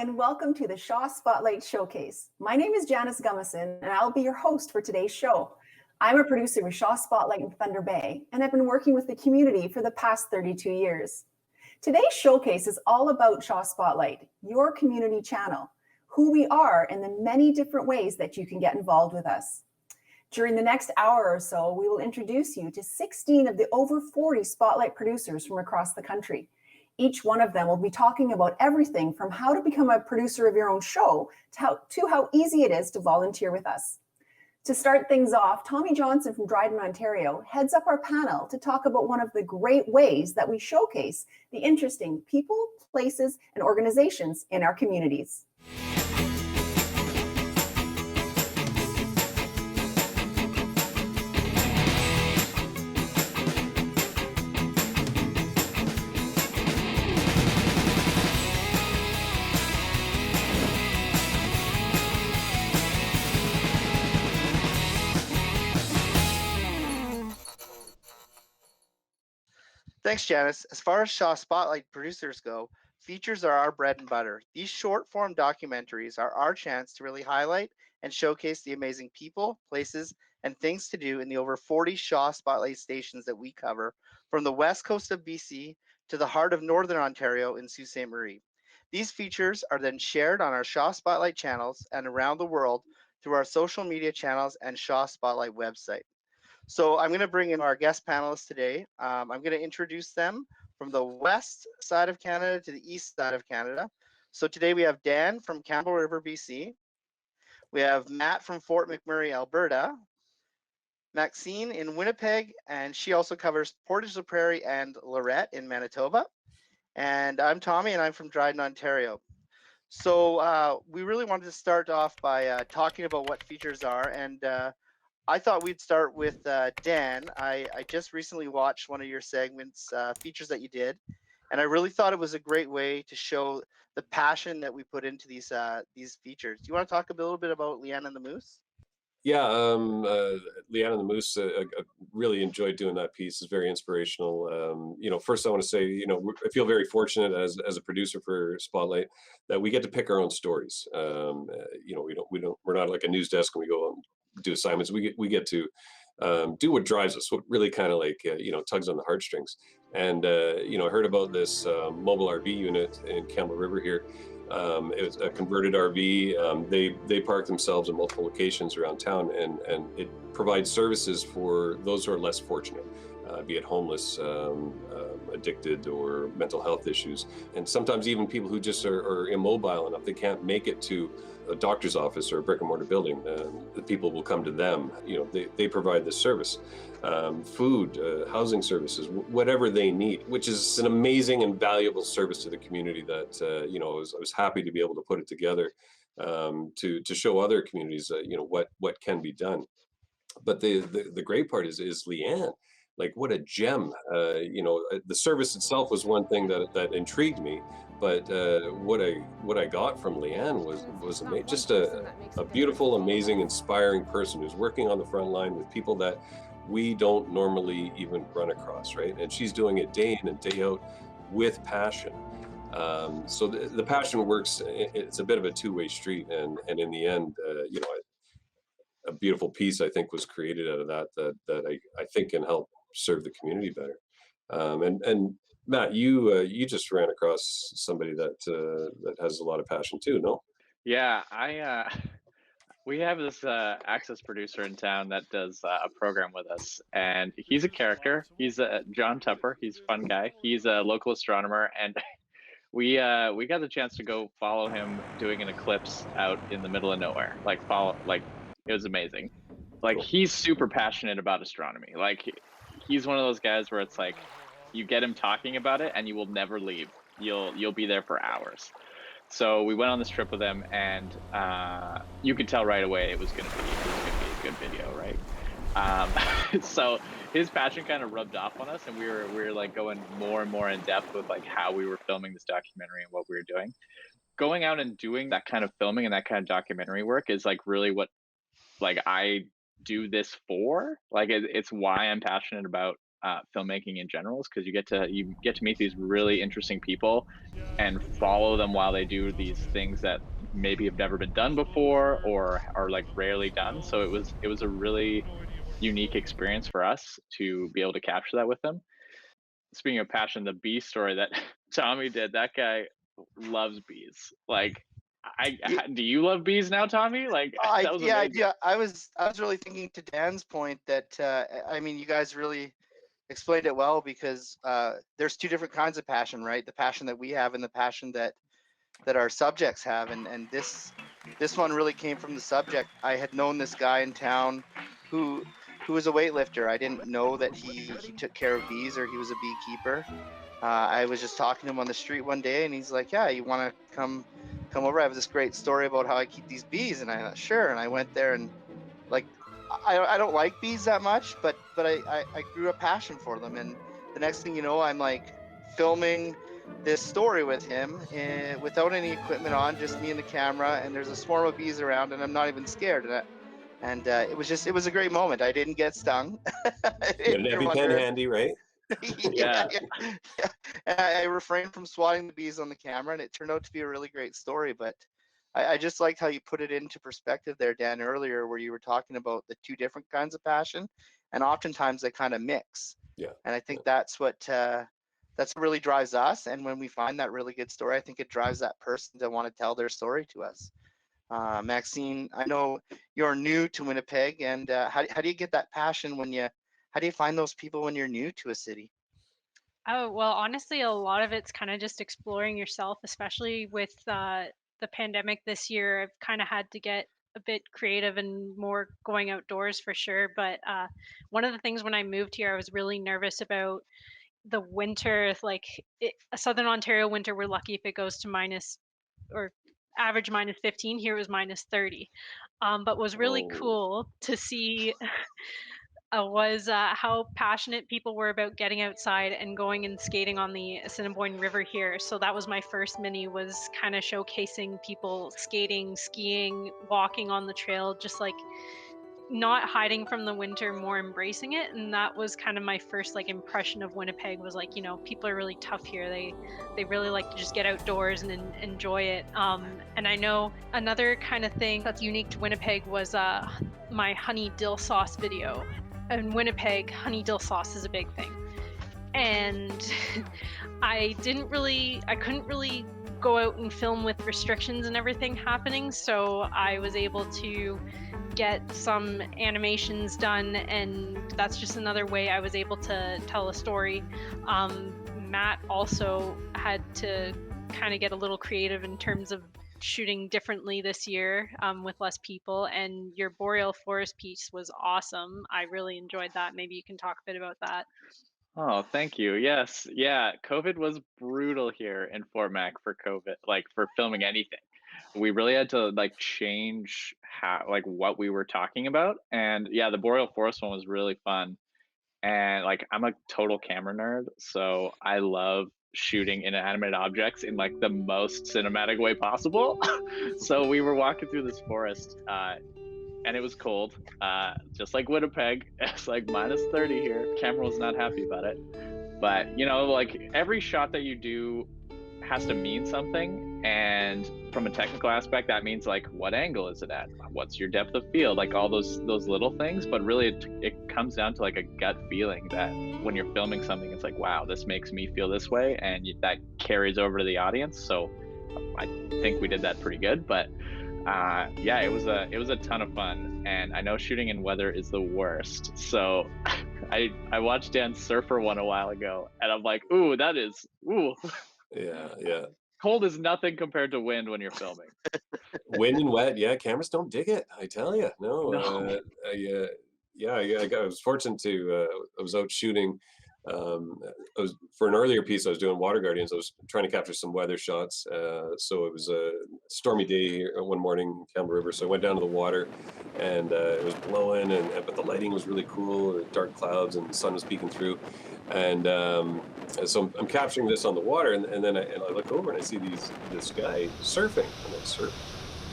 and welcome to the Shaw Spotlight Showcase. My name is Janis Gummeson, and I'll be your host for today's show. I'm a producer with Shaw Spotlight in Thunder Bay, and I've been working with the community for the past 32 years. Today's showcase is all about Shaw Spotlight, your community channel, who we are, and the many different ways that you can get involved with us. During the next hour or so, we will introduce you to 16 of the over 40 Spotlight producers from across the country. Each one of them will be talking about everything from how to become a producer of your own show to how easy it is to volunteer with us. To start things off, Tommy Johnson from DRYDEN, Ontario heads up our panel to talk about one of the great ways that we showcase the interesting people, places, and organizations in our communities. Thanks, Janis. As far as Shaw Spotlight producers go, features are our bread and butter. These short-form documentaries are our chance to really highlight and showcase the amazing people, places, and things to do in the over 40 Shaw Spotlight stations that we cover, from the west coast of BC to the heart of Northern Ontario in Sault Ste. Marie. These features are then shared on our Shaw Spotlight channels and around the world through our social media channels and Shaw Spotlight website. So I'm going to bring in our guest panelists today. I'm going to introduce them from the west side of Canada to the east side of Canada. So today we have Dan from Campbell River, BC. We have Matt from Fort McMurray, Alberta. Maxine in Winnipeg, and she also covers Portage la Prairie and Lorette in Manitoba. And I'm Tommy, and I'm from Dryden, Ontario. So we really wanted to start off by talking about what features are, and I thought we'd start with Dan. I just recently watched one of your segments, features that you did, and I really thought it was a great way to show the passion that we put into these features. Do you want to talk a little bit about Leanne and the Moose? Yeah, Leanne and the Moose, I really enjoyed doing that piece. It's very inspirational. First I want to say, I feel very fortunate as a producer for Spotlight that we get to pick our own stories. We're not like a news desk and we go and do assignments. We get to do what drives us, what really kind of like tugs on the heartstrings. And I heard about this mobile RV unit in Campbell River here. It was a converted RV. They park themselves in multiple locations around town, and it provides services for those who are less fortunate, be it homeless, addicted, or mental health issues. And sometimes even people who just are immobile enough, they can't make it to a doctor's office or a brick and mortar building. The people will come to them. They provide this service. Food, housing services, whatever they need, which is an amazing and valuable service to the community that, I was happy to be able to put it together to show other communities, what can be done. But the great part is Leanne. Like, what a gem. The service itself was one thing that intrigued me, but what I got from Leanne was amazing. Just a beautiful, amazing, inspiring person who's working on the front line with people that we don't normally even run across, right? And she's doing it day in and day out with passion. So the passion works. It's a bit of a two-way street, and in the end, a beautiful piece I think was created out of that I think can help serve the community better. And Matt, you just ran across somebody that has a lot of passion too, no? Yeah, we have this access producer in town that does a program with us, and he's a character. He's John Tupper. He's a fun guy. He's a local astronomer, and we got the chance to go follow him doing an eclipse out in the middle of nowhere. It was amazing. Like, cool. He's super passionate about astronomy. Like, he's one of those guys where it's like, you get him talking about it and you will never leave. You'll be there for hours. So we went on this trip with him, and you could tell right away it was gonna be a good video, right? So his passion kind of rubbed off on us, and we were like going more and more in depth with like how we were filming this documentary and what we were doing. Going out and doing that kind of filming and that kind of documentary work is like really what like I do this for. Like, it's why I'm passionate about filmmaking in general, is because you get to meet these really interesting people and follow them while they do these things that maybe have never been done before or are like rarely done. So it was a really unique experience for us to be able to capture that with them. Speaking of passion, the bee story that Tommy did, that guy loves bees. Like, do you love bees now, Tommy? Like, that was amazing. Yeah. I was really thinking to Dan's point that I mean, you guys really explained it well, because there's two different kinds of passion, right? The passion that we have and the passion that our subjects have, and this one really came from the subject. I had known this guy in town who was a weightlifter. I didn't know that he took care of bees or he was a beekeeper. I was just talking to him on the street one day, and he's like, "Yeah, you want to come over? I have this great story about how I keep these bees." And I thought, sure. And I went there, and like, I don't like bees that much, but I grew a passion for them. And the next thing you know, I'm like filming this story with him without any equipment on, just me and the camera, and there's a swarm of bees around, and I'm not even scared. And it was a great moment. I didn't get stung. You had an EpiPen handy, right? Yeah. And I refrained from swatting the bees on the camera, and it turned out to be a really great story. But I just liked how you put it into perspective there, Dan, earlier, where you were talking about the two different kinds of passion, and oftentimes they kind of mix. Yeah. And I think that's what really drives us. And when we find that really good story, I think it drives that person to want to tell their story to us. Maxine, I know you're new to Winnipeg, and how do you get that passion how do you find those people when you're new to a city? Oh, well, honestly, a lot of it's kind of just exploring yourself, especially with the pandemic this year. I've kind of had to get a bit creative and more going outdoors for sure. But one of the things when I moved here, I was really nervous about the winter. Like a Southern Ontario winter, we're lucky if it goes to minus or average minus 15. Here it was minus 30. But was really cool to see was how passionate people were about getting outside and going and skating on the Assiniboine River here. So that was my first mini, was kind of showcasing people skating, skiing, walking on the trail, just like not hiding from the winter, more embracing it. And that was kind of my first like impression of Winnipeg, was like, you know, people are really tough here. They really like to just get outdoors and enjoy it. And I know another kind of thing that's unique to Winnipeg was my honey dill sauce video. In Winnipeg, honey dill sauce is a big thing. And I couldn't really go out and film with restrictions and everything happening. So I was able to get some animations done, and that's just another way I was able to tell a story. Matt also had to kind of get a little creative in terms of shooting differently this year with less people, and your boreal forest piece was awesome. I really enjoyed that. Maybe you can talk a bit about that. Oh, thank you. Yes. Yeah. COVID was brutal here in Fort Mac for COVID, like for filming anything. We really had to like change what we were talking about. And yeah, the boreal forest one was really fun. And like, I'm a total camera nerd, so I love shooting inanimate objects in like the most cinematic way possible. So we were walking through this forest, and it was cold, just like Winnipeg. It's like minus 30 here. Camera was not happy about it, but you know, like every shot that you do has to mean something. And from a technical aspect, that means like, what angle is it at? What's your depth of field? Like all those little things. But really it comes down to like a gut feeling that when you're filming something, it's like, wow, this makes me feel this way. And that carries over to the audience. So I think we did that pretty good, but yeah, it was a ton of fun. And I know shooting in weather is the worst. So I watched Dan's surfer one a while ago, and I'm like, ooh, that is, ooh. Yeah. Cold is nothing compared to wind when you're filming. Wind and wet, yeah. Cameras don't dig it, I tell you. No. I was fortunate to. I was out shooting. For an earlier piece, I was doing Water Guardians. I was trying to capture some weather shots. So it was a stormy day here one morning in Campbell River. So I went down to the water, and it was blowing, but the lighting was really cool. Dark clouds, and the sun was peeking through. And so I'm capturing this on the water, and then I look over and I see this guy surfing. I'm like,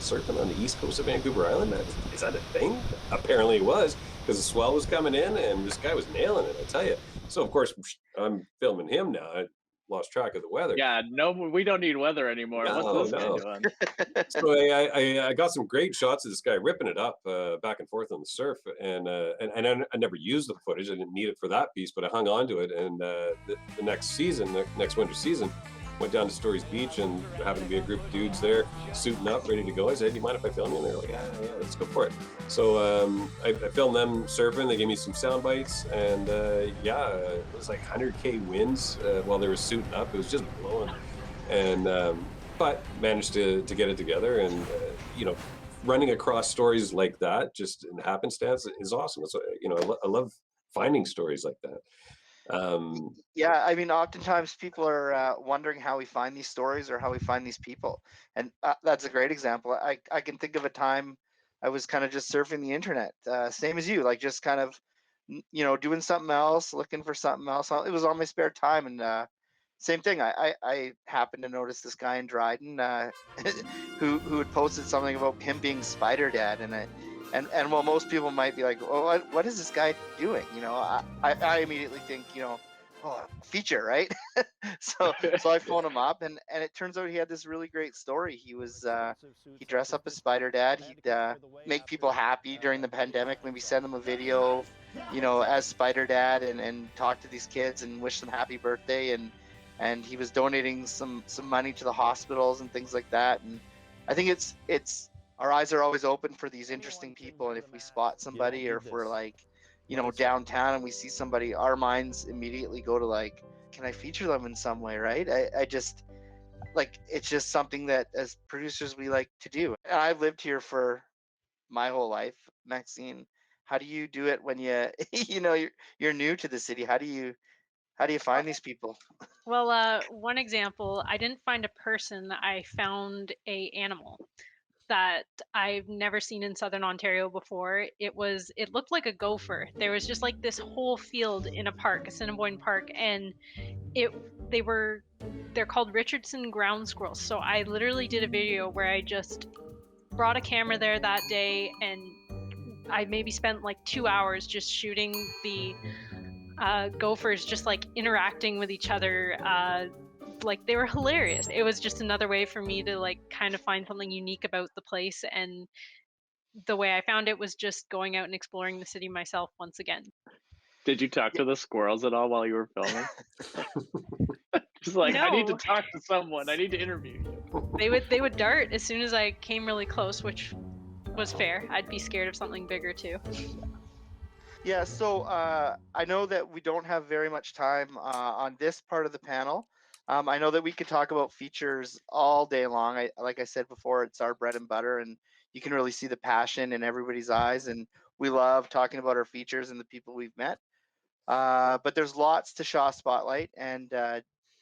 surfing on the east coast of Vancouver Island? Is that a thing? Apparently it was, because the swell was coming in, and this guy was nailing it, I tell you. So of course I'm filming him now. I lost track of the weather. Yeah, no, we don't need weather anymore. What's this guy doing? So I got some great shots of this guy ripping it up back and forth on the surf, and I never used the footage. I didn't need it for that piece, but I hung on to it. And the next season, next winter season, went down to Stories Beach, and happened to be a group of dudes there, suiting up, ready to go. I said, "Do you mind if I film you?" And they're like, "Yeah, let's go for it." So I filmed them surfing. They gave me some sound bites, and it was like 100K winds while they were suiting up. It was just blowing, and but managed to get it together. And running across stories like that, just in happenstance, is awesome. It's I love finding stories like that. Yeah, I mean, oftentimes people are wondering how we find these stories or how we find these people, and that's a great example. I can think of a time I was kind of just surfing the internet, same as you, like just kind of doing something else, looking for something else. It was on my spare time, and same thing. I happened to notice this guy in Dryden who had posted something about him being Spider Dad, and while most people might be like, "Oh, what is this guy doing?" I immediately think, oh, feature, right? so I phone him up, and it turns out he had this really great story. He'd dress up as Spider Dad. He'd make people happy during the pandemic. Maybe send them a video, as Spider Dad, and talk to these kids and wish them happy birthday. And he was donating some money to the hospitals and things like that. And I think it's our eyes are always open for these interesting people, and if we spot somebody, or if we're like, downtown and we see somebody, our minds immediately go to like, can I feature them in some way, right? I just like, it's just something that as producers we like to do. And I've lived here for my whole life. Maxine, how do you do it when you're new to the city? How do you find these people? Well, one example, I didn't find a person, I found a animal that I've never seen in Southern Ontario before. It looked like a gopher. There was just like this whole field in a park, Assiniboine Park, and they're called Richardson ground squirrels. So I literally did a video where I just brought a camera there that day, and I maybe spent like 2 hours just shooting the gophers just like interacting with each other. Like, they were hilarious. It was just another way for me to like kind of find something unique about the place, and the way I found it was just going out and exploring the city myself once again. Did you talk to the squirrels at all while you were filming? Just like, I need to No. talk to someone. I need to interview you. They would dart as soon as I came really close, which was fair. I'd be scared of something bigger too. Yeah, so I know that we don't have very much time on this part of the panel. I know that we could talk about features all day long. Like I said before, it's our bread and butter, and you can really see the passion in everybody's eyes, and we love talking about our features and the people we've met. But there's lots to Shaw Spotlight, and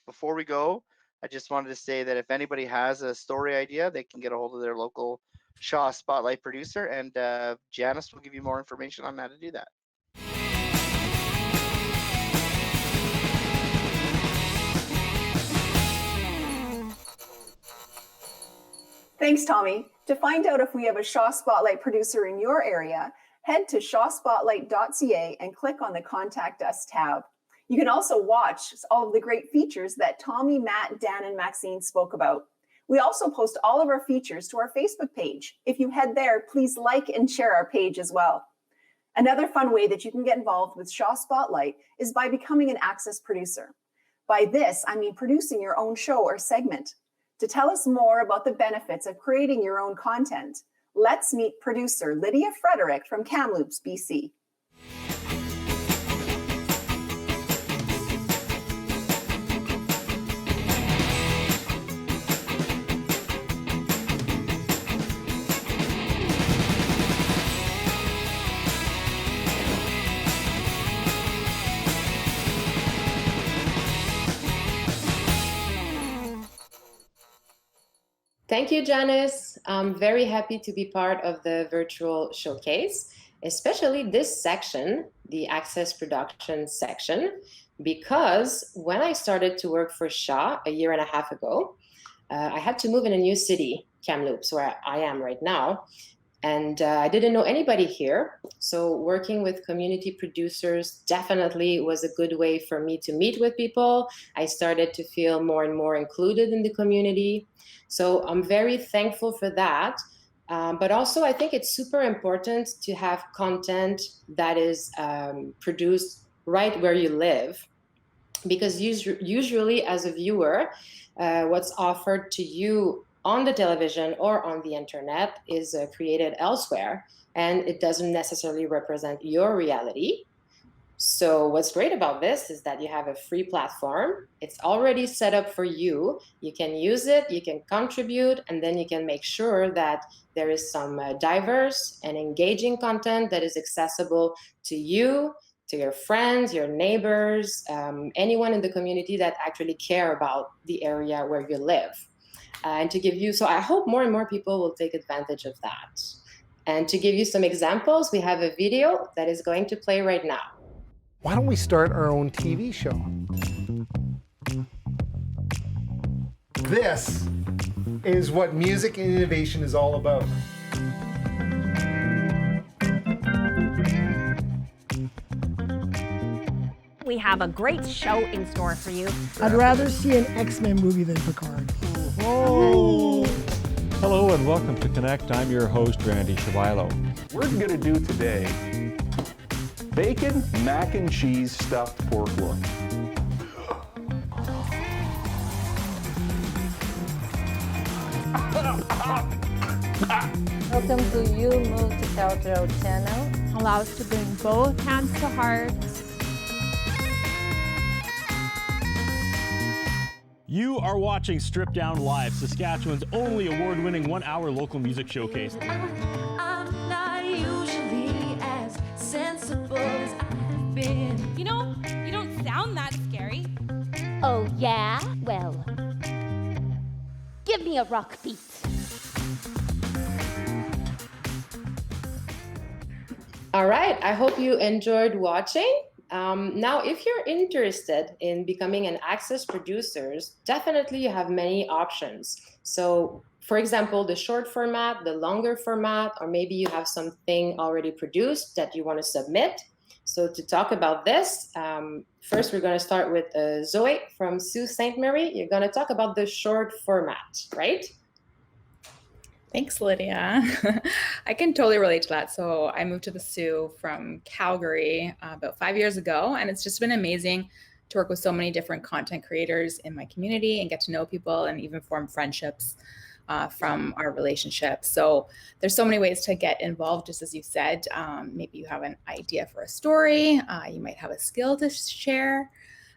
before we go, I just wanted to say that if anybody has a story idea, they can get a hold of their local Shaw Spotlight producer, and Janis will give you more information on how to do that. Thanks, Tommy. To find out if we have a Shaw Spotlight producer in your area, head to shawspotlight.ca and click on the Contact Us tab. You can also watch all of the great features that Tommy, Matt, Dan, and Maxine spoke about. We also post all of our features to our Facebook page. If you head there, please like and share our page as well. Another fun way that you can get involved with Shaw Spotlight is by becoming an Access producer. By this, I mean producing your own show or segment. To tell us more about the benefits of creating your own content, let's meet producer Lydia Frederick from Kamloops, BC. Thank you, Janis. I'm very happy to be part of the virtual showcase, especially this section, the Access Production section, because when I started to work for Shaw a year and a half ago, I had to move in a new city, Kamloops, where I am right now. And I didn't know anybody here. So working with community producers definitely was a good way for me to meet with people. I started to feel more and more included in the community. So I'm very thankful for that. But also I think it's super important to have content that is produced right where you live. Because usually as a viewer, what's offered to you on the television or on the internet is created elsewhere, and it doesn't necessarily represent your reality. So what's great about this is that you have a free platform. It's already set up for you. You can use it, you can contribute, and then you can make sure that there is some diverse and engaging content that is accessible to you, to your friends, your neighbors, anyone in the community that actually care about the area where you live. And to give you, so I hope more and more people will take advantage of that. And to give you some examples, we have a video that is going to play right now. Why don't we start our own TV show? This is what music and innovation is all about. We have a great show in store for you. I'd rather see an X-Men movie than Picard. Whoa. Hello and welcome to Connect. I'm your host, Randy Shavilo. We're going to do today bacon, mac and cheese stuffed pork loin. Welcome to You Multicultural Channel. Allow us to bring both hands to heart. You are watching Strip Down Live, Saskatchewan's only award-winning one-hour local music showcase. I'm not usually as sensible as I've been. You know, you don't sound that scary. Oh, yeah? Well, give me a rock beat. All right, I hope you enjoyed watching. Now, if you're interested in becoming an Access producers, definitely you have many options. So, for example, the short format, the longer format, or maybe you have something already produced that you want to submit. So to talk about this, first we're going to start with Zoe from Sault Ste. Marie. You're going to talk about the short format, right? Thanks, Lydia. I can totally relate to that. So I moved to the Sioux from Calgary about 5 years ago, and it's just been amazing to work with so many different content creators in my community and get to know people and even form friendships from our relationship. So there's so many ways to get involved, just as you said. Maybe you have an idea for a story. You might have a skill to share.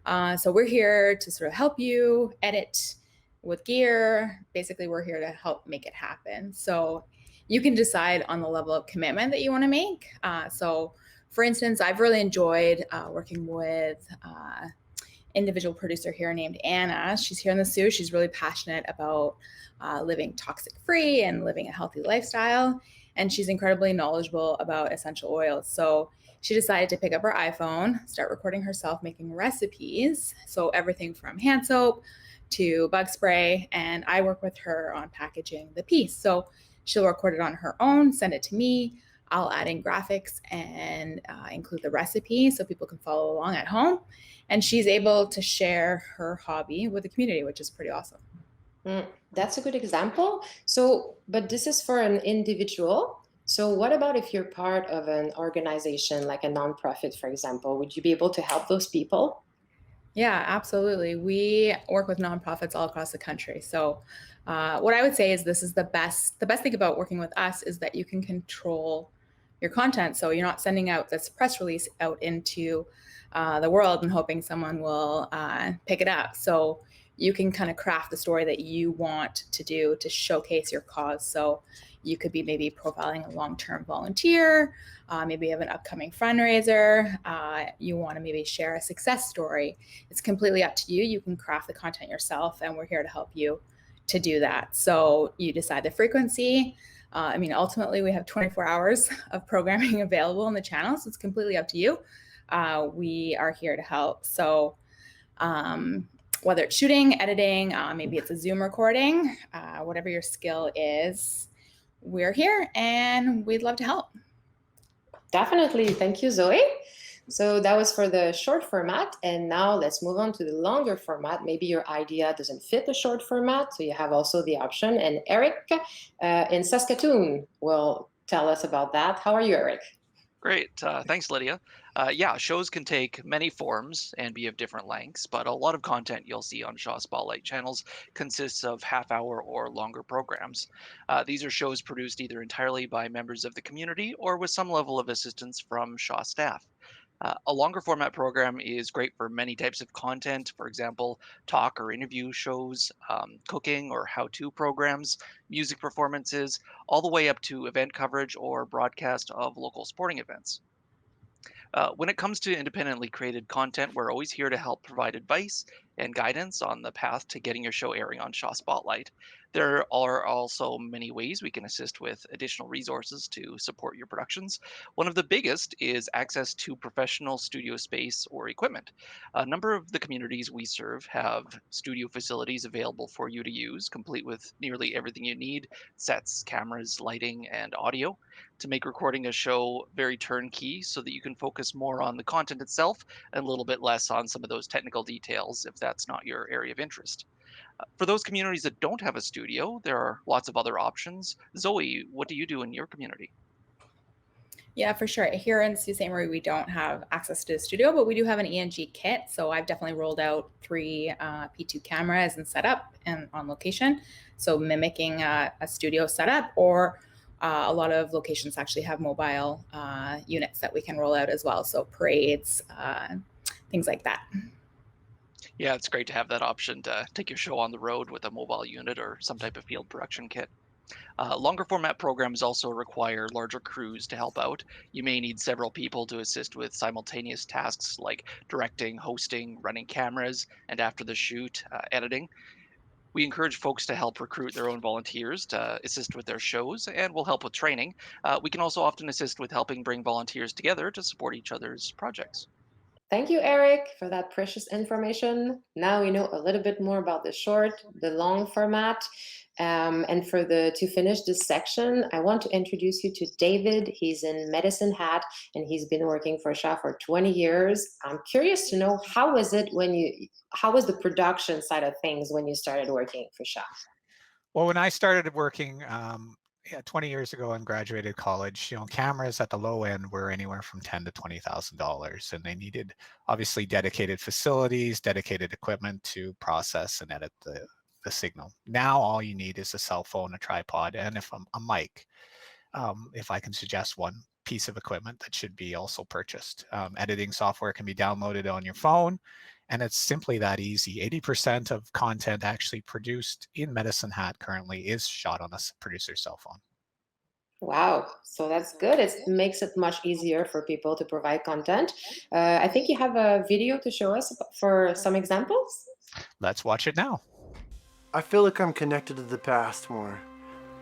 So we're here to sort of help you edit with gear. Basically, we're here to help make it happen. So you can decide on the level of commitment that you want to make. So for instance, I've really enjoyed working with individual producer here named Anna. She's here in the Sioux. She's really passionate about living toxic free and living a healthy lifestyle. And she's incredibly knowledgeable about essential oils. So she decided to pick up her iPhone, start recording herself making recipes. So everything from hand soap to bug spray, and I work with her on packaging the piece. So she'll record it on her own, send it to me. I'll add in graphics and include the recipe so people can follow along at home. And she's able to share her hobby with the community, which is pretty awesome. That's a good example. So, but this is for an individual. So what about if you're part of an organization like a nonprofit, for example? Would you be able to help those people? Yeah, absolutely. We work with nonprofits all across the country. So what I would say is this is the best thing about working with us is that you can control your content. So you're not sending out this press release out into the world and hoping someone will pick it up. So you can kind of craft the story that you want to do to showcase your cause. So you could be maybe profiling a long-term volunteer, maybe you have an upcoming fundraiser, you want to maybe share a success story. It's completely up to you. You can craft the content yourself, and we're here to help you to do that. So you decide the frequency. Ultimately, we have 24 hours of programming available on the channel, so it's completely up to you. We are here to help. So whether it's shooting, editing, maybe it's a Zoom recording, whatever your skill is, we're here and we'd love to help. Definitely. Thank you, Zoe. So that was for the short format. And now let's move on to the longer format. Maybe your idea doesn't fit the short format, so you have also the option. And Eric in Saskatoon will tell us about that. How are you, Eric? Great. Thanks, Lydia. Yeah, shows can take many forms and be of different lengths, but a lot of content you'll see on Shaw Spotlight channels consists of half-hour or longer programs. These are shows produced either entirely by members of the community or with some level of assistance from Shaw staff. A longer format program is great for many types of content, for example, talk or interview shows, cooking or how-to programs, music performances, all the way up to event coverage or broadcast of local sporting events. When it comes to independently created content, we're always here to help provide advice and guidance on the path to getting your show airing on Shaw Spotlight. There are also many ways we can assist with additional resources to support your productions. One of the biggest is access to professional studio space or equipment. A number of the communities we serve have studio facilities available for you to use, complete with nearly everything you need: sets, cameras, lighting, and audio, to make recording a show very turnkey so that you can focus more on the content itself and a little bit less on some of those technical details if that's not your area of interest. For those communities that don't have a studio, there are lots of other options. Zoe, what do you do in your community? Yeah, for sure. Here in Sault Ste. Marie, we don't have access to a studio, but we do have an ENG kit. So I've definitely rolled out 3 P2 cameras and set up and on location. So mimicking a studio setup, or a lot of locations actually have mobile units that we can roll out as well. So parades, things like that. Yeah, it's great to have that option to take your show on the road with a mobile unit or some type of field production kit. Longer format programs also require larger crews to help out. You may need several people to assist with simultaneous tasks like directing, hosting, running cameras, and after the shoot, editing. We encourage folks to help recruit their own volunteers to assist with their shows, and we'll help with training. We can also often assist with helping bring volunteers together to support each other's projects. Thank you, Eric, for that precious information. Now we know a little bit more about the short, the long format. And to finish this section, I want to introduce you to David. He's in Medicine Hat, and he's been working for Shaw for 20 years. I'm curious to know, how was the production side of things when you started working for Shaw? Well, when I started working 20 years ago and graduated college, cameras at the low end were anywhere from $10,000 to $20,000, and they needed obviously dedicated facilities, dedicated equipment to process and edit the signal. Now all you need is a cell phone, a tripod, and a mic. If I can suggest one piece of equipment that should be also purchased. Editing software can be downloaded on your phone, and it's simply that easy. 80% of content actually produced in Medicine Hat currently is shot on a producer's cell phone. Wow, so that's good. It makes it much easier for people to provide content. I think you have a video to show us for some examples. Let's watch it now. I feel like I'm connected to the past more.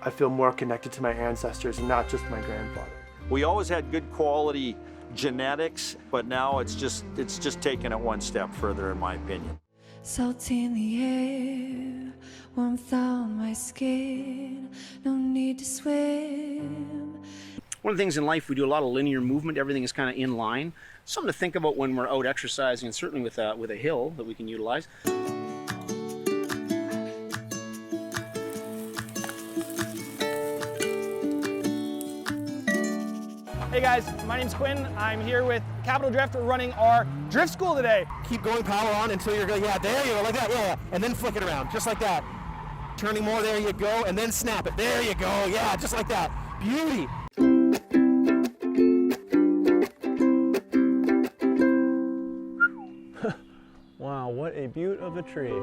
I feel more connected to my ancestors and not just my grandfather. We always had good quality genetics, but now it's just taken it one step further, in my opinion. Salt in the air, warmth on my skin, no need to swim. One of the things in life, we do a lot of linear movement. Everything is kind of in line. Something to think about when we're out exercising, and certainly with a hill that we can utilize. Hey guys, my name's Quinn. I'm here with Capital Drift. We're running our drift school today. Keep going power on until you're going, yeah, there you go, like that, yeah. And then flick it around, just like that. Turning more, there you go, and then snap it. There you go, yeah, just like that. Beauty. Wow, what a beaut of a tree.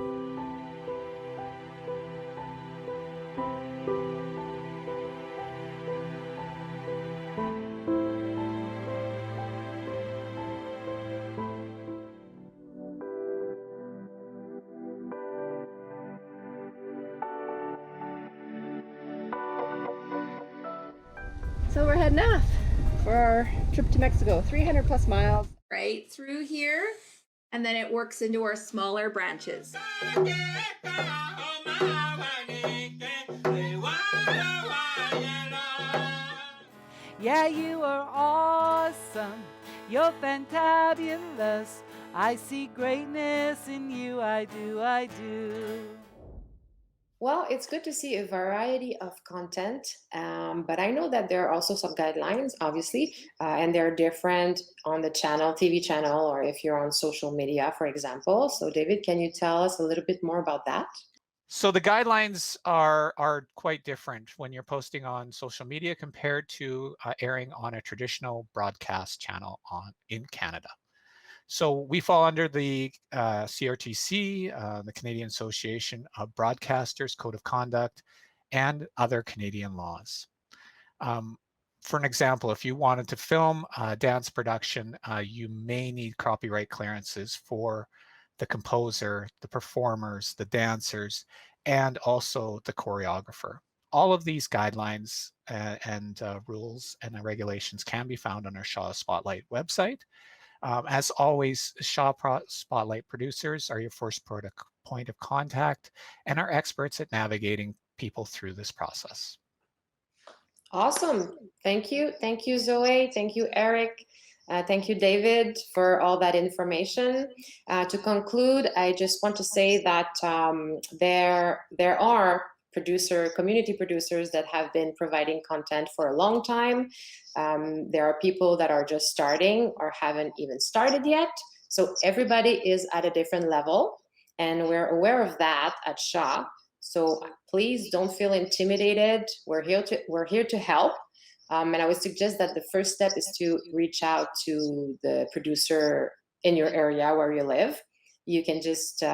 So we're heading off for our trip to Mexico, 300 plus miles. Right through here, and then it works into our smaller branches. Yeah, you are awesome. You're fantabulous. I see greatness in you. I do, I do. Well, it's good to see a variety of content, but I know that there are also some guidelines, obviously, and they're different on the channel, TV channel, or if you're on social media, for example. So, David, can you tell us a little bit more about that? So the guidelines are quite different when you're posting on social media compared to airing on a traditional broadcast channel in Canada. So we fall under the CRTC, the Canadian Association of Broadcasters Code of Conduct, and other Canadian laws. For an example, if you wanted to film a dance production, you may need copyright clearances for the composer, the performers, the dancers, and also the choreographer. All of these guidelines and rules and regulations can be found on our Shaw Spotlight website. As always, Shaw Spotlight producers are your first point of contact and are experts at navigating people through this process. Awesome. Thank you. Thank you, Zoe. Thank you, Eric. Thank you, David, for all that information. To conclude, I just want to say that there are community producers that have been providing content for a long time. There are people that are just starting or haven't even started yet. So everybody is at a different level, and we're aware of that at Shaw. So please don't feel intimidated. We're here to help. And I would suggest that the first step is to reach out to the producer in your area where you live. You can just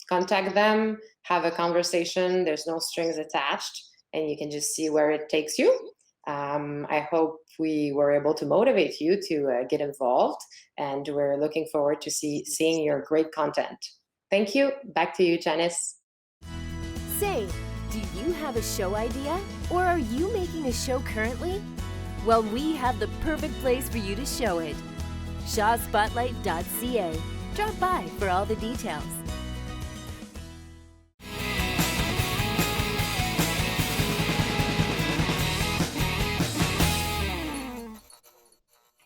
contact them, have a conversation. There's no strings attached, and you can just see where it takes you. I hope we were able to motivate you to get involved, and we're looking forward to seeing your great content. Thank you. Back to you, Janis. Say, do you have a show idea? Or are you making a show currently? Well, we have the perfect place for you to show it. shawspotlight.ca. Drop by for all the details.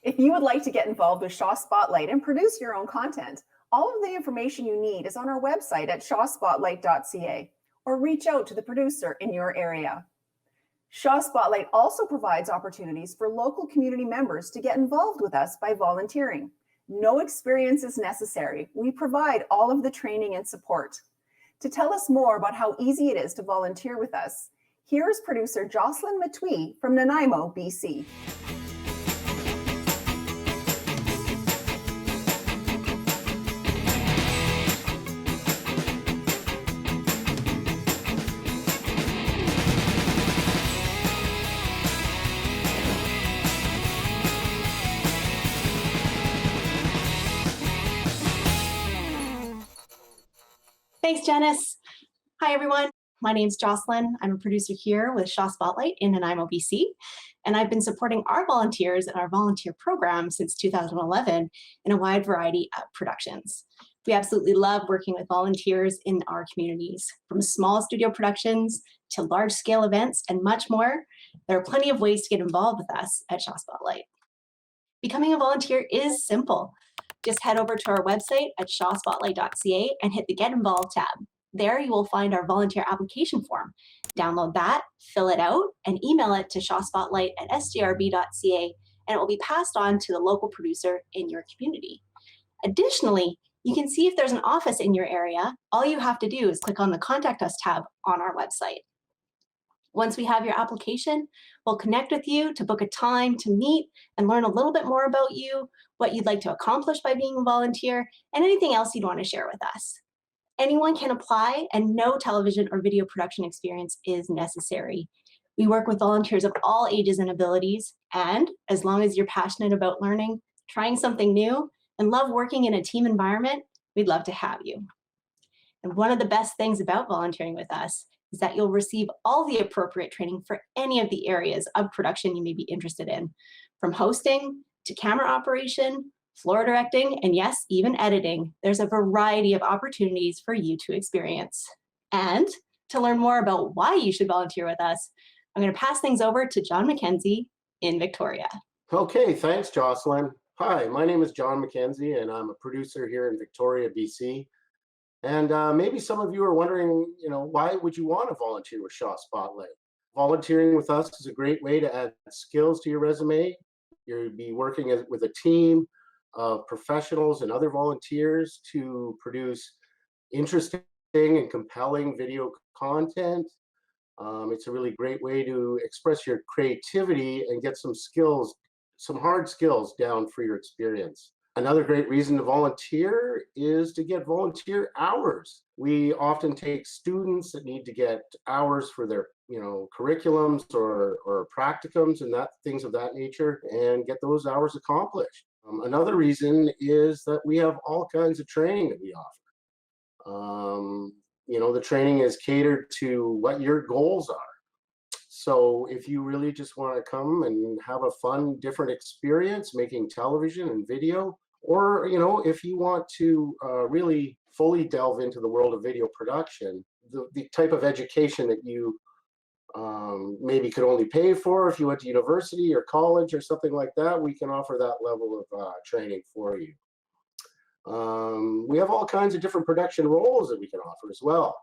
If you would like to get involved with Shaw Spotlight and produce your own content, all of the information you need is on our website at shawspotlight.ca, or reach out to the producer in your area. Shaw Spotlight also provides opportunities for local community members to get involved with us by volunteering. No experience is necessary. We provide all of the training and support. To tell us more about how easy it is to volunteer with us, here is producer Jocelyn Matui from Nanaimo, BC. Thanks, Janis. Hi, everyone. My name's Jocelyn. I'm a producer here with Shaw Spotlight in Nanaimo, BC, and I've been supporting our volunteers and our volunteer program since 2011 in a wide variety of productions. We absolutely love working with volunteers in our communities, from small studio productions to large-scale events and much more. There are plenty of ways to get involved with us at Shaw Spotlight. Becoming a volunteer is simple. Just head over to our website at shawspotlight.ca and hit the Get Involved tab. There you will find our volunteer application form. Download that, fill it out, and email it to shawspotlight@sgrb.ca, and it will be passed on to the local producer in your community. Additionally, you can see if there's an office in your area. All you have to do is click on the Contact Us tab on our website. Once we have your application, we'll connect with you to book a time to meet and learn a little bit more about you, what you'd like to accomplish by being a volunteer, and anything else you'd want to share with us. Anyone can apply, and no television or video production experience is necessary. We work with volunteers of all ages and abilities, and as long as you're passionate about learning, trying something new, and love working in a team environment, we'd love to have you. And one of the best things about volunteering with us is that you'll receive all the appropriate training for any of the areas of production you may be interested in, from hosting to camera operation, floor directing, and yes, even editing. There's a variety of opportunities for you to experience. And to learn more about why you should volunteer with us, I'm going to pass things over to John Mackenzie, in Victoria. Okay, thanks, Jocelyn. Hi, my name is John Mackenzie, and I'm a producer here in Victoria, BC. And maybe some of you are wondering, why would you want to volunteer with Shaw Spotlight? Volunteering with us is a great way to add skills to your resume. You'll be working with a team of professionals and other volunteers to produce interesting and compelling video content. It's a really great way to express your creativity and get some skills, some hard skills down for your experience. Another great reason to volunteer is to get volunteer hours. We often take students that need to get hours for their curriculums or practicums and things of that nature, and get those hours accomplished. Another reason is that we have all kinds of training that we offer. The training is catered to what your goals are. So if you really just want to come and have a fun, different experience making television and video, or if you want to really fully delve into the world of video production, the type of education that you maybe could only pay for if you went to university or college or something like that, we can offer that level of training for you. We have all kinds of different production roles that we can offer as well.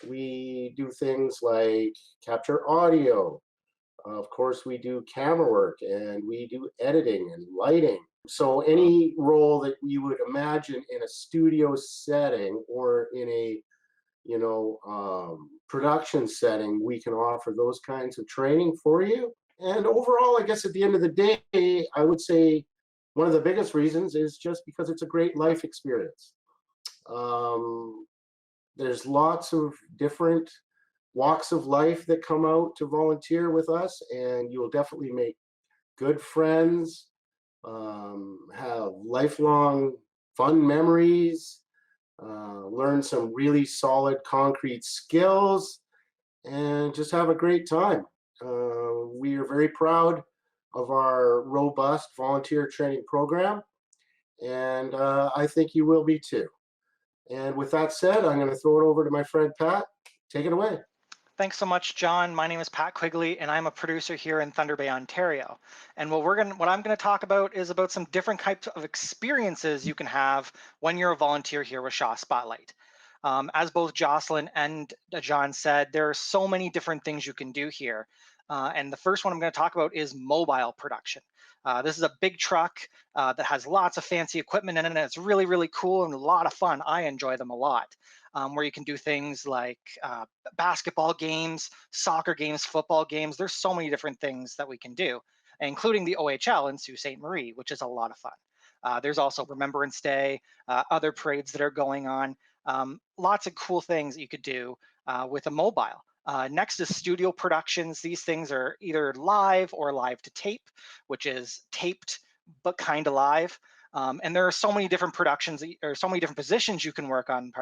We do things like capture audio. Of course, we do camera work, and we do editing and lighting. So any role that you would imagine in a studio setting or in a production setting, we can offer those kinds of training for you. And overall, I guess at the end of the day, I would say one of the biggest reasons is just because it's a great life experience. There's lots of different walks of life that come out to volunteer with us, and you will definitely make good friends, have lifelong fun memories, learn some really solid concrete skills, and just have a great time. We are very proud of our robust volunteer training program, and I think you will be too. And with that said, I'm going to throw it over to my friend Pat. Take it away. Thanks so much, John. My name is Pat Quigley, and I'm a producer here in Thunder Bay, Ontario. And what I'm going to talk about is about some different types of experiences you can have when you're a volunteer here with Shaw Spotlight. As both Jocelyn and John said, there are so many different things you can do here. And the first one I'm going to talk about is mobile production. This is a big truck that has lots of fancy equipment in it, and it's really, really cool and a lot of fun. I enjoy them a lot. Where you can do things like basketball games, soccer games, football games. There's so many different things that we can do, including the OHL in Sault Ste. Marie, which is a lot of fun. There's also Remembrance Day, other parades that are going on. Lots of cool things that you could do with a mobile. Next is studio productions. These things are either live or live to tape, which is taped but kind of live. And there are so many different productions or so many different positions you can work on,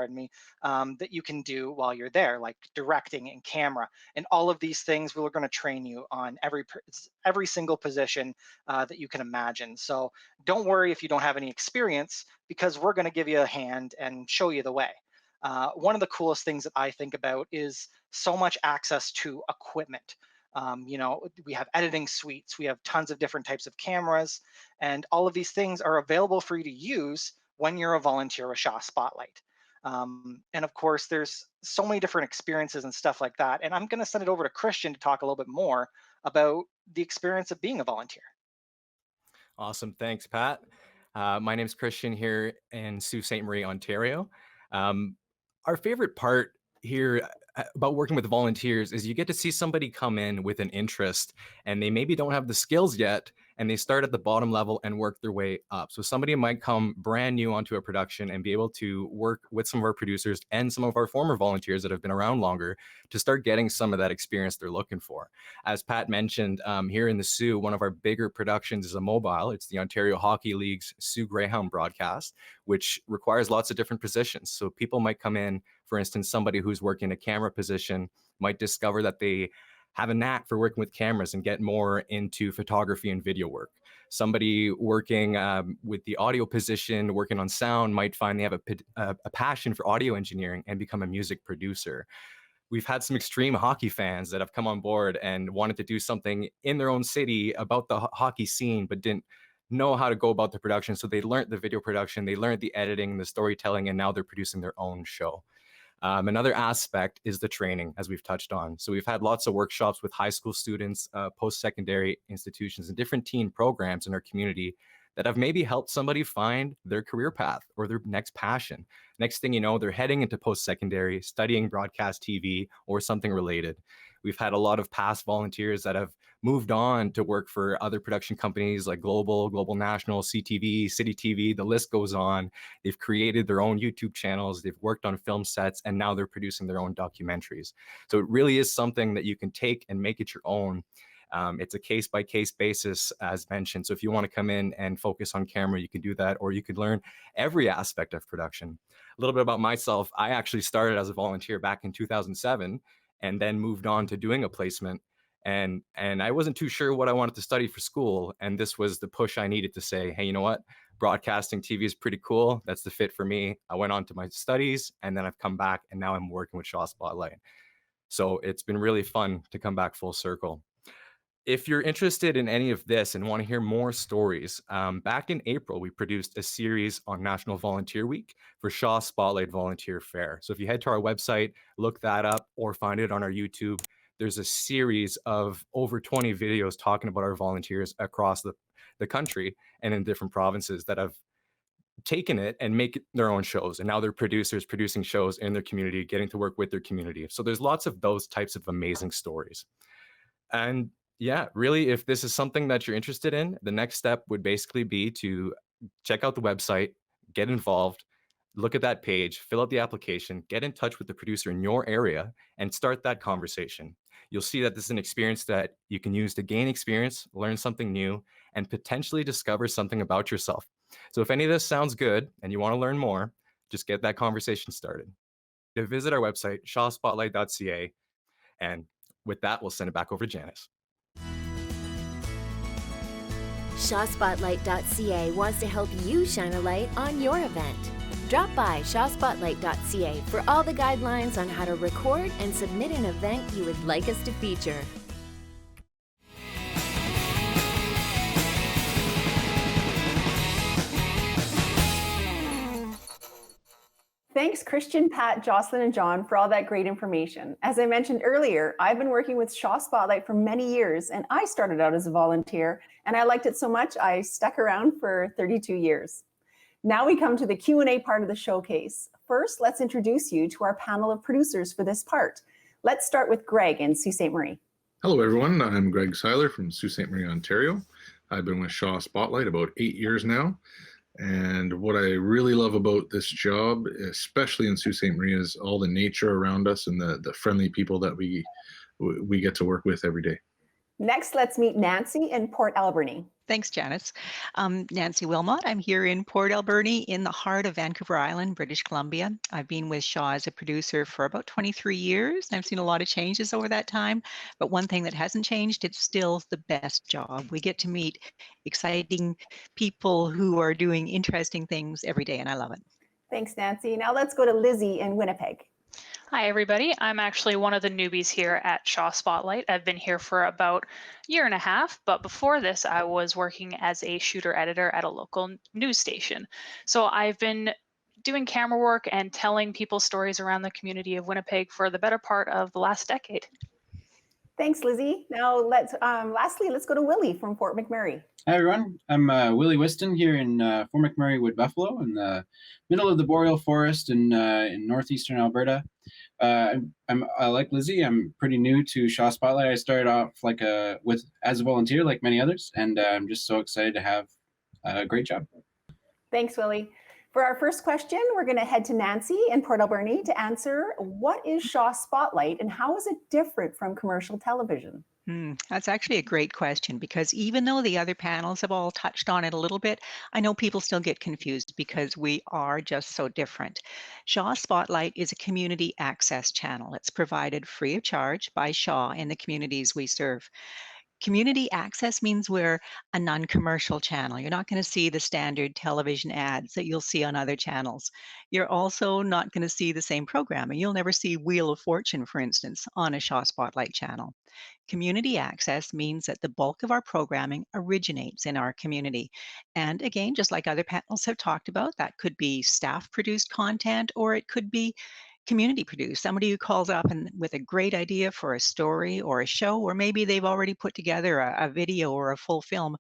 that you can do while you're there, like directing and camera. And all of these things, we're going to train you on every single position that you can imagine. So don't worry if you don't have any experience, because we're going to give you a hand and show you the way. One of the coolest things that I think about is so much access to equipment. We have editing suites, we have tons of different types of cameras, and all of these things are available for you to use when you're a volunteer with Shaw Spotlight. And of course, there's so many different experiences and stuff like that. And I'm going to send it over to Christian to talk a little bit more about the experience of being a volunteer. Awesome. Thanks, Pat. My name's Christian here in Sault Ste. Marie, Ontario. Our favorite part here about working with volunteers is you get to see somebody come in with an interest, and they maybe don't have the skills yet, and they start at the bottom level and work their way up. So somebody might come brand new onto a production and be able to work with some of our producers and some of our former volunteers that have been around longer to start getting some of that experience they're looking for. As Pat mentioned, here in the Soo, one of our bigger productions is a mobile. It's the Ontario Hockey League's Soo Greyhound broadcast, which requires lots of different positions. So people might come in, for instance, somebody who's working a camera position might discover that they have a knack for working with cameras and get more into photography and video work. Somebody working with the audio position, working on sound, might find they have a passion for audio engineering and become a music producer. We've had some extreme hockey fans that have come on board and wanted to do something in their own city about the hockey scene, but didn't know how to go about the production. So they learned the video production, they learned the editing, the storytelling, and now they're producing their own show. Another aspect is the training, as we've touched on. So we've had lots of workshops with high school students, post-secondary institutions, and different teen programs in our community that have maybe helped somebody find their career path or their next passion. Next thing you know, they're heading into post-secondary, studying broadcast TV or something related. We've had a lot of past volunteers that have moved on to work for other production companies like Global National, CTV, City TV, the list goes on. They've created their own YouTube channels, they've worked on film sets, and now they're producing their own documentaries. So it really is something that you can take and make it your own. It's a case-by-case basis, as mentioned. So if you want to come in and focus on camera, you can do that, or you could learn every aspect of production. A little bit about myself. I actually started as a volunteer back in 2007 and then moved on to doing a placement. And I wasn't too sure what I wanted to study for school. And this was the push I needed to say, hey, you know what? Broadcasting TV is pretty cool. That's the fit for me. I went on to my studies, and then I've come back, and now I'm working with Shaw Spotlight. So it's been really fun to come back full circle. If you're interested in any of this and want to hear more stories, back in April, we produced a series on National Volunteer Week for Shaw Spotlight Volunteer Fair. So if you head to our website, look that up, or find it on our YouTube, there's a series of over 20 videos talking about our volunteers across the country and in different provinces that have taken it and make their own shows. And now they're producers producing shows in their community, getting to work with their community. So there's lots of those types of amazing stories. And yeah, really, if this is something that you're interested in, the next step would basically be to check out the website, get involved, look at that page, fill out the application, get in touch with the producer in your area, and start that conversation. You'll see that this is an experience that you can use to gain experience, learn something new, and potentially discover something about yourself. So if any of this sounds good and you want to learn more, just get that conversation started. Visit our website, shawspotlight.ca, and with that, we'll send it back over to Janis. shawspotlight.ca wants to help you shine a light on your event. Drop by shawspotlight.ca for all the guidelines on how to record and submit an event you would like us to feature. Thanks, Christian, Pat, Jocelyn, and John for all that great information. As I mentioned earlier, I've been working with Shaw Spotlight for many years, and I started out as a volunteer, and I liked it so much I stuck around for 32 years. Now we come to the Q&A part of the showcase. First, let's introduce you to our panel of producers for this part. Let's start with Greg in Sault Ste. Marie. Hello, everyone. I'm Greg Seiler from Sault Ste. Marie, Ontario. I've been with Shaw Spotlight about 8 years now. And what I really love about this job, especially in Sault Ste. Marie, is all the nature around us and the friendly people that we get to work with every day. Next, let's meet Nancy in Port Alberni. Thanks, Janis. Nancy Wilmot. I'm here in Port Alberni in the heart of Vancouver Island, British Columbia. I've been with Shaw as a producer for about 23 years. I've seen a lot of changes over that time, but one thing that hasn't changed, it's still the best job. We get to meet exciting people who are doing interesting things every day, and I love it. Thanks, Nancy. Now let's go to Lizzy in Winnipeg. Hi, everybody. I'm actually one of the newbies here at Shaw Spotlight. I've been here for about a year and a half, but before this, I was working as a shooter editor at a local news station. So I've been doing camera work and telling people stories around the community of Winnipeg for the better part of the last decade. Thanks, Lizzy. Now lastly, let's go to Willi from Fort McMurray. Hi, everyone. I'm Willi Whiston here in Fort McMurray, Wood Buffalo, in the middle of the boreal forest in northeastern Alberta. I like Lizzy. I'm pretty new to Shaw Spotlight. I started off as a volunteer, like many others, and I'm just so excited to have a great job. Thanks, Willi. For our first question, we're going to head to Nancy in Port Alberni to answer, what is Shaw Spotlight and how is it different from commercial television? That's actually a great question, because even though the other panels have all touched on it a little bit, I know people still get confused because we are just so different. Shaw Spotlight is a community access channel. It's provided free of charge by Shaw in the communities we serve. Community access means we're a non-commercial channel. You're not going to see the standard television ads that you'll see on other channels. You're also not going to see the same programming. You'll never see Wheel of Fortune, for instance, on a Shaw Spotlight channel. Community access means that the bulk of our programming originates in our community. And again, just like other panels have talked about, that could be staff-produced content, or it could be community produced, somebody who calls up and with a great idea for a story or a show, or maybe they've already put together a video or a full film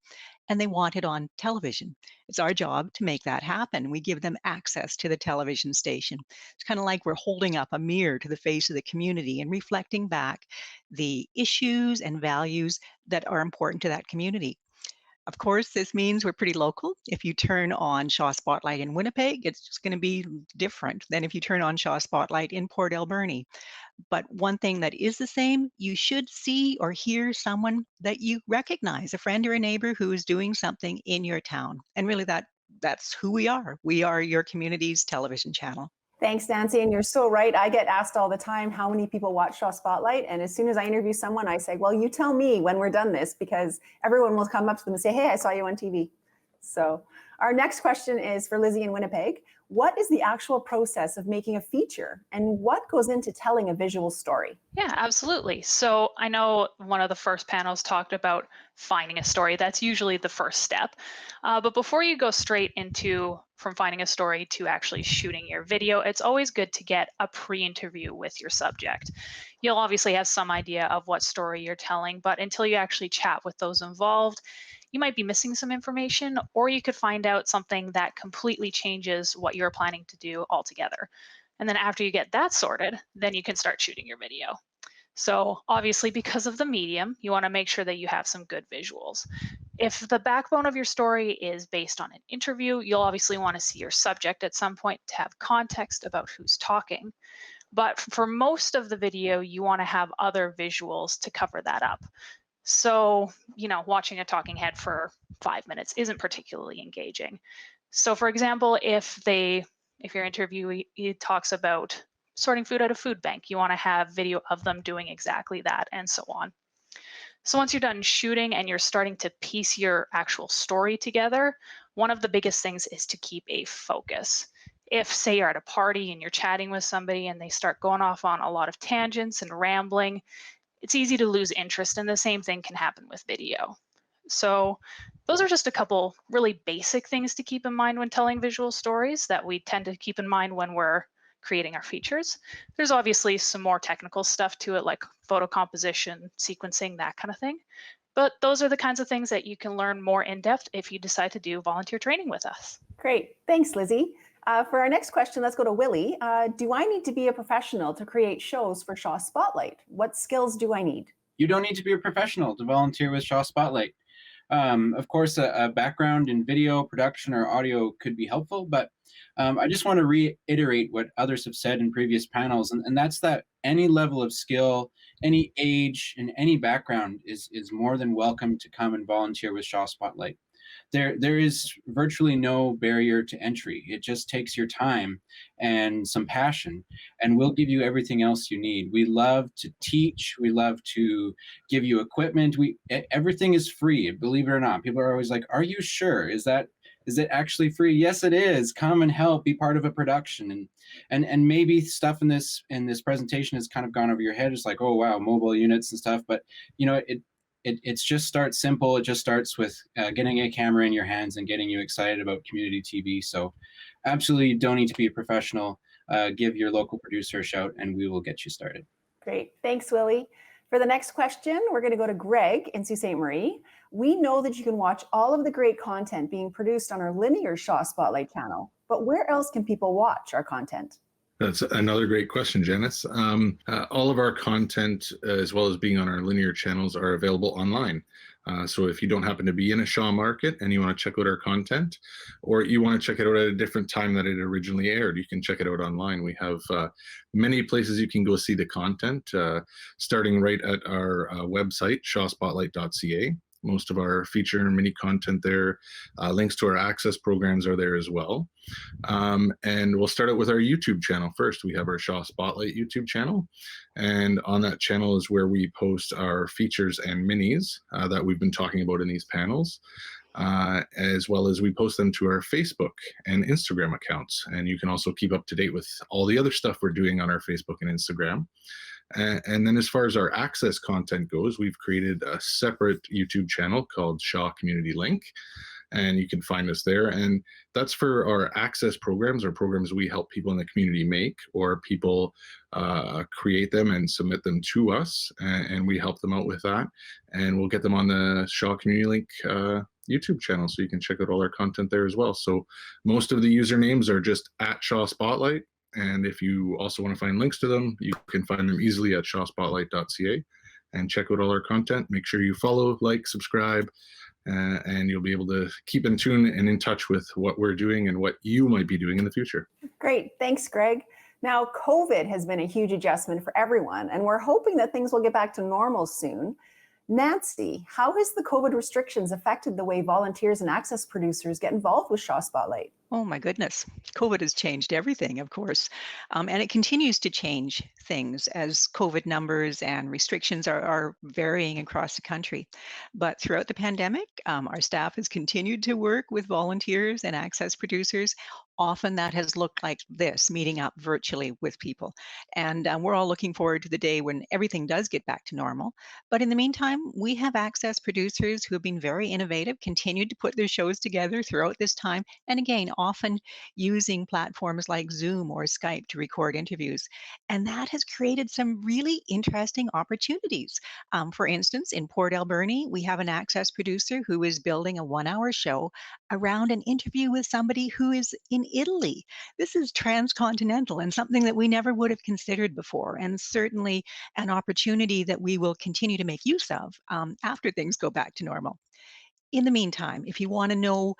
and they want it on television. It's our job to make that happen. We give them access to the television station. It's kind of like we're holding up a mirror to the face of the community and reflecting back the issues and values that are important to that community. Of course, this means we're pretty local. If you turn on Shaw Spotlight in Winnipeg, it's just going to be different than if you turn on Shaw Spotlight in Port Alberni. But one thing that is the same, you should see or hear someone that you recognize, a friend or a neighbor who is doing something in your town. And really that's who we are. We are your community's television channel. Thanks, Nancy. And you're so right. I get asked all the time how many people watch Shaw Spotlight. And as soon as I interview someone, I say, well, you tell me when we're done this, because everyone will come up to them and say, hey, I saw you on TV. So our next question is for Lizzy in Winnipeg. What is the actual process of making a feature, and what goes into telling a visual story? Yeah, absolutely. So I know one of the first panels talked about finding a story. That's usually the first step. But before you go straight into from finding a story to actually shooting your video, it's always good to get a pre-interview with your subject. You'll obviously have some idea of what story you're telling, but until you actually chat with those involved, you might be missing some information, or you could find out something that completely changes what you're planning to do altogether. And then after you get that sorted, then you can start shooting your video. So obviously, because of the medium, you want to make sure that you have some good visuals. If the backbone of your story is based on an interview, you'll obviously want to see your subject at some point to have context about who's talking. But for most of the video, you want to have other visuals to cover that up. So, watching a talking head for 5 minutes isn't particularly engaging. So for example, if your interviewee talks about sorting food at a food bank, you want to have video of them doing exactly that, and so on. So once you're done shooting and you're starting to piece your actual story together, one of the biggest things is to keep a focus. If, say, you're at a party and you're chatting with somebody and they start going off on a lot of tangents and rambling, it's easy to lose interest, and the same thing can happen with video. So those are just a couple really basic things to keep in mind when telling visual stories that we tend to keep in mind when we're creating our features. There's obviously some more technical stuff to it, like photo composition, sequencing, that kind of thing. But those are the kinds of things that you can learn more in depth if you decide to do volunteer training with us. Great. Thanks, Lizzy. For our next question, let's go to Willi. Do I need to be a professional to create shows for Shaw Spotlight? What skills do I need? You don't need to be a professional to volunteer with Shaw Spotlight. Of course, a background in video production or audio could be helpful, but I just want to reiterate what others have said in previous panels, and that's that any level of skill, any age, and any background is more than welcome to come and volunteer with Shaw Spotlight. There is virtually no barrier to entry. It just takes your time and some passion, and we'll give you everything else you need. We love to teach. We love to give you equipment. Everything is free, believe it or not. People are always like, are you sure? Is it actually free? Yes, it is. Come and help, be part of a production. And maybe stuff in this presentation has kind of gone over your head. It's like, oh wow, mobile units and stuff. But it just starts simple. It just starts with getting a camera in your hands and getting you excited about community TV. So absolutely don't need to be a professional. Give your local producer a shout and we will get you started. Great. Thanks, Willi. For the next question, we're going to go to Greg in Sault Ste. Marie. We know that you can watch all of the great content being produced on our linear Shaw Spotlight channel, but where else can people watch our content? That's another great question, Janis. All of our content, as well as being on our linear channels, are available online. So if you don't happen to be in a Shaw market and you want to check out our content, or you want to check it out at a different time that it originally aired, you can check it out online. We have many places you can go see the content, starting right at our website, shawspotlight.ca. most of our feature and mini content there. Links to our access programs are there as well. And we'll start out with our YouTube channel first. We have our Shaw Spotlight YouTube channel. And on that channel is where we post our features and minis that we've been talking about in these panels. As well as we post them to our Facebook and Instagram accounts. And you can also keep up to date with all the other stuff we're doing on our Facebook and Instagram. And then as far as our access content goes, we've created a separate YouTube channel called Shaw Community Link. And you can find us there. And that's for our access programs or programs we help people in the community make, or people create them and submit them to us. And we help them out with that. And we'll get them on the Shaw Community Link YouTube channel, so you can check out all our content there as well. So most of the usernames are just at Shaw Spotlight. And if you also want to find links to them, you can find them easily at shawspotlight.ca and check out all our content. Make sure you follow, like, subscribe, and you'll be able to keep in tune and in touch with what we're doing and what you might be doing in the future. Great. Thanks, Greg. Now, COVID has been a huge adjustment for everyone, and we're hoping that things will get back to normal soon. Nancy, how has the COVID restrictions affected the way volunteers and access producers get involved with Shaw Spotlight? Oh my goodness. COVID has changed everything, of course. And it continues to change things as COVID numbers and restrictions are varying across the country. But throughout the pandemic, our staff has continued to work with volunteers and access producers. Often that has looked like this, meeting up virtually with people. And we're all looking forward to the day when everything does get back to normal. But in the meantime, we have access producers who have been very innovative, continued to put their shows together throughout this time. And again, often using platforms like Zoom or Skype to record interviews. And that has created some really interesting opportunities. For instance, in Port Alberni, we have an access producer who is building a 1-hour show around an interview with somebody who is in Italy. This is transcontinental and something that we never would have considered before, and certainly an opportunity that we will continue to make use of after things go back to normal. In the meantime, if you want to know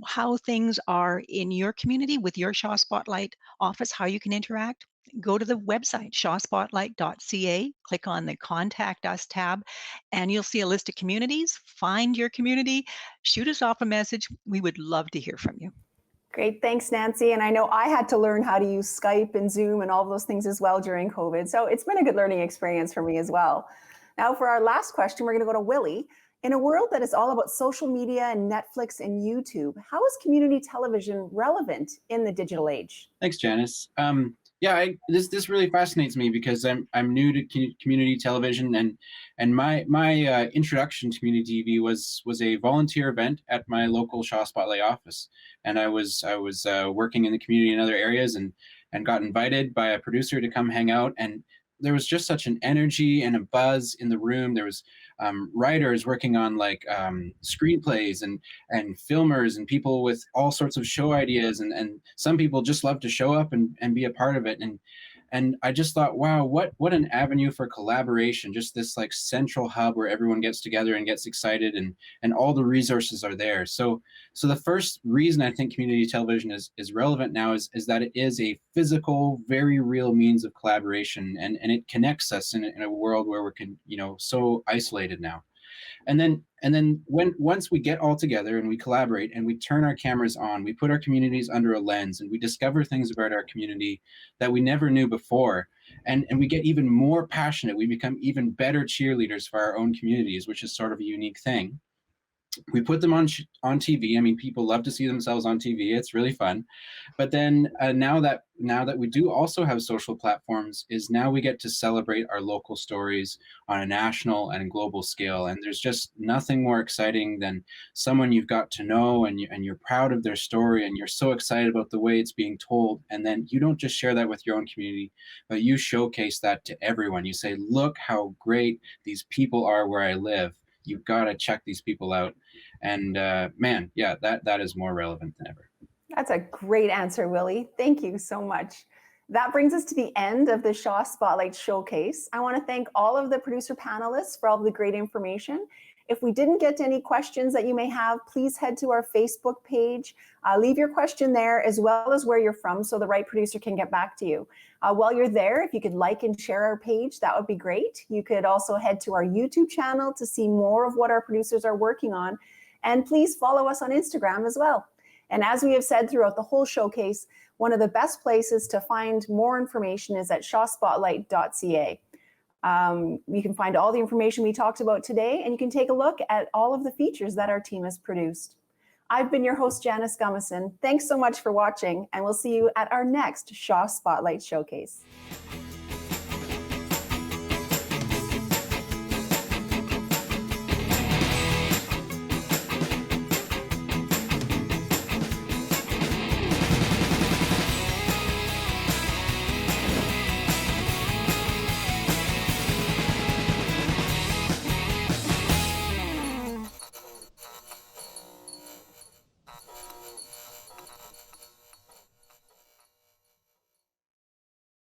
how things are in your community with your Shaw Spotlight office, how you can interact, go to the website, shawspotlight.ca, click on the Contact Us tab, and you'll see a list of communities. Find your community, shoot us off a message. We would love to hear from you. Great, thanks, Nancy. And I know I had to learn how to use Skype and Zoom and all those things as well during COVID. So it's been a good learning experience for me as well. Now for our last question, we're going to go to Willi. In a world that is all about social media and Netflix and YouTube, how is community television relevant in the digital age? Thanks, Janis. This really fascinates me because I'm new to community television, and my introduction to community TV was a volunteer event at my local Shaw Spotlight office, and I was working in the community in other areas and got invited by a producer to come hang out, and there was just such an energy and a buzz in the room. There was writers working on like screenplays and filmers and people with all sorts of show ideas, and some people just love to show up and be a part of it. And I just thought, wow, what an avenue for collaboration, just this like central hub where everyone gets together and gets excited, and all the resources are there. So the first reason I think community television is relevant now is that it is a physical, very real means of collaboration, and it connects us in a world where we're so isolated now. And then once we get all together and we collaborate and we turn our cameras on, we put our communities under a lens and we discover things about our community that we never knew before. And we get even more passionate. We become even better cheerleaders for our own communities, which is sort of a unique thing. We put them on TV. I mean, people love to see themselves on TV. It's really fun. But then now that we do also have social platforms, is now we get to celebrate our local stories on a national and global scale. And there's just nothing more exciting than someone you've got to know and you're proud of their story and you're so excited about the way it's being told. And then you don't just share that with your own community, but you showcase that to everyone. You say, look how great these people are where I live. You've got to check these people out. And man, yeah, that is more relevant than ever. That's a great answer, Willi. Thank you so much. That brings us to the end of the Shaw Spotlight Showcase. I want to thank all of the producer panelists for all of the great information. If we didn't get to any questions that you may have, please head to our Facebook page. Leave your question there as well as where you're from so the right producer can get back to you. While you're there, if you could like and share our page, that would be great. You could also head to our YouTube channel to see more of what our producers are working on. And please follow us on Instagram as well. And as we have said throughout the whole showcase, one of the best places to find more information is at shawspotlight.ca. You can find all the information we talked about today, and you can take a look at all of the features that our team has produced. I've been your host, Janis Gummeson. Thanks so much for watching, and we'll see you at our next Shaw Spotlight Showcase.